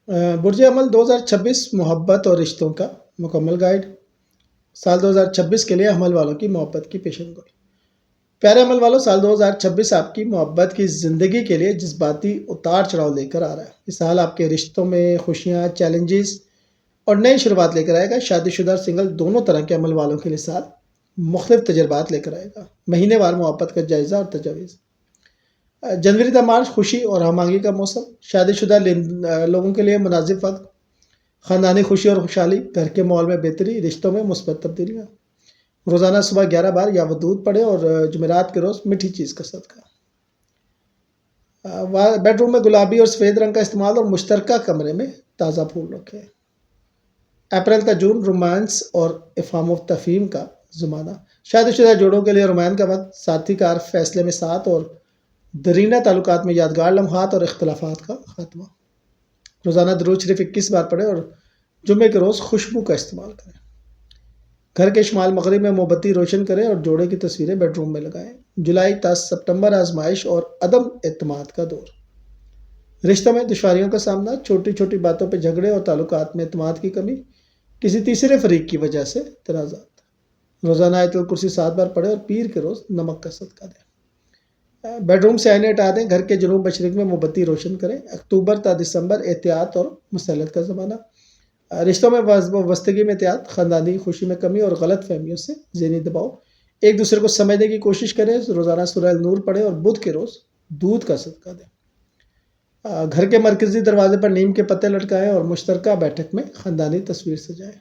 برج عمل 2026 محبت اور رشتوں کا مکمل گائیڈ۔ سال 2026 کے لیے عمل والوں کی محبت کی پیشن گوئی۔ پیارے عمل والوں، سال 2026 آپ کی محبت کی زندگی کے لیے جذباتی اتار چڑھاؤ لے کر آ رہا ہے۔ اس سال آپ کے رشتوں میں خوشیاں، چیلنجز اور نئی شروعات لے کر آئے گا۔ شادی شدہ اور سنگل دونوں طرح کے عمل والوں کے لیے سال مختلف تجربات لے کر آئے گا۔ مہینے وار محبت کا جائزہ اور تجاویز۔ جنوری تا مارچ خوشی اور ہم آہنگی کا موسم۔ شادی شدہ لوگوں کے لیے مناسب وقت۔ خاندانی خوشی اور خوشحالی، گھر کے ماحول میں بہتری، رشتوں میں مثبت تبدیلیاں۔ روزانہ صبح 11 بار یا ودود پڑھیں اور جمعرات کے روز میٹھی چیز کا صدقہ۔ بیڈ روم میں گلابی اور سفید رنگ کا استعمال اور مشترکہ کمرے میں تازہ پھول رکھیں۔ اپریل تا جون رومانس اور افہام و تفہیم کا زمانہ۔ شادی شدہ جوڑوں کے لیے رومانس کا وقت، ساتھی کار فیصلے میں ساتھ اور درینہ تعلقات میں یادگار لمحات اور اختلافات کا خاتمہ۔ روزانہ درود شریف 21 بار پڑھیں اور جمعے کے روز خوشبو کا استعمال کریں۔ گھر کے شمال مغرب میں موم بتی روشن کریں اور جوڑے کی تصویریں بیڈ روم میں لگائیں۔ جولائی تا ستمبر آزمائش اور عدم اعتماد کا دور۔ رشتوں میں دشواریوں کا سامنا، چھوٹی چھوٹی باتوں پہ جھگڑے اور تعلقات میں اعتماد کی کمی، کسی تیسرے فریق کی وجہ سے تنازعات۔ روزانہ آیت الکرسی 7 بار پڑھیں اور پیر کے روز نمک کا صدقہ دیں۔ بیڈ روم سے آئینے ہٹا دیں، گھر کے جنوب مشرق میں موم بتی روشن کریں۔ اکتوبر تا دسمبر احتیاط اور مسلط کا زمانہ۔ رشتوں میں وابستگی میں احتیاط، خاندانی خوشی میں کمی اور غلط فہمیوں سے ذہنی دباؤ۔ ایک دوسرے کو سمجھنے کی کوشش کریں۔ روزانہ سورہ نور پڑھیں اور بدھ کے روز دودھ کا صدقہ دیں۔ گھر کے مرکزی دروازے پر نیم کے پتے لٹکائیں اور مشترکہ بیٹھک میں خاندانی تصویر سجائیں۔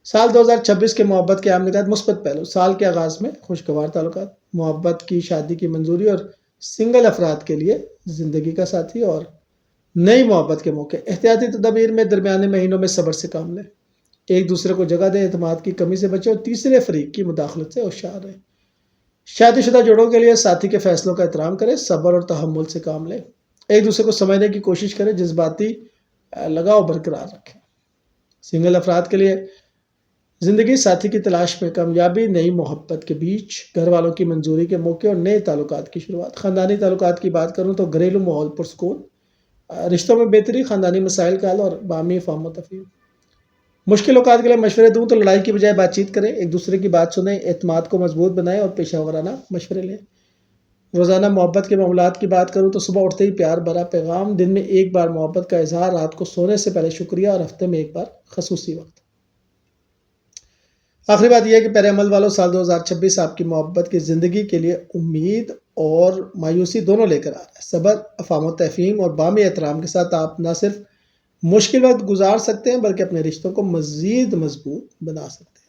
سال 2026 کے محبت کے عام نکات مثبت پہلو۔ سال کے آغاز میں خوشگوار تعلقات، محبت کی شادی کی منظوری اور سنگل افراد کے لیے زندگی کا ساتھی اور نئی محبت کے موقع۔ احتیاطی تدابیر میں درمیانے مہینوں میں صبر سے کام لیں۔ ایک دوسرے کو جگہ دیں، اعتماد کی کمی سے بچیں اور تیسرے فریق کی مداخلت سے ہوشیار رہیں۔ شادی شدہ جوڑوں کے لیے ساتھی کے فیصلوں کا احترام کریں، صبر اور تحمل سے کام لیں۔ ایک دوسرے کو سمجھنے کی کوشش کریں، جذباتی لگاؤ برقرار رکھیں۔ سنگل افراد کے لیے زندگی ساتھی کی تلاش میں کامیابی، نئی محبت کے بیچ، گھر والوں کی منظوری کے موقع اور نئے تعلقات کی شروعات۔ خاندانی تعلقات کی بات کروں تو گھریلو ماحول پرسکون، رشتوں میں بہتری، خاندانی مسائل کا حل اور باہمی فہم و تفہیم۔ مشکل اوقات کے لیے مشورے دوں تو لڑائی کی بجائے بات چیت کریں، ایک دوسرے کی بات سنیں، اعتماد کو مضبوط بنائیں اور پیشہ ورانہ مشورے لیں۔ روزانہ محبت کے معاملات کی بات کروں تو صبح اٹھتے ہی پیار بھرا پیغام، دن میں ایک بار محبت کا اظہار، رات کو سونے سے پہلے شکریہ اور ہفتے میں ایک بار خصوصی وقت۔ آخری بات یہ ہے کہ پیارے عمل والوں، سال 2026 آپ کی محبت کی زندگی کے لیے امید اور مایوسی دونوں لے کر آ رہا ہے۔ صبر، افہام و تفہیم اور باہمی احترام کے ساتھ آپ نہ صرف مشکل وقت گزار سکتے ہیں بلکہ اپنے رشتوں کو مزید مضبوط بنا سکتے ہیں۔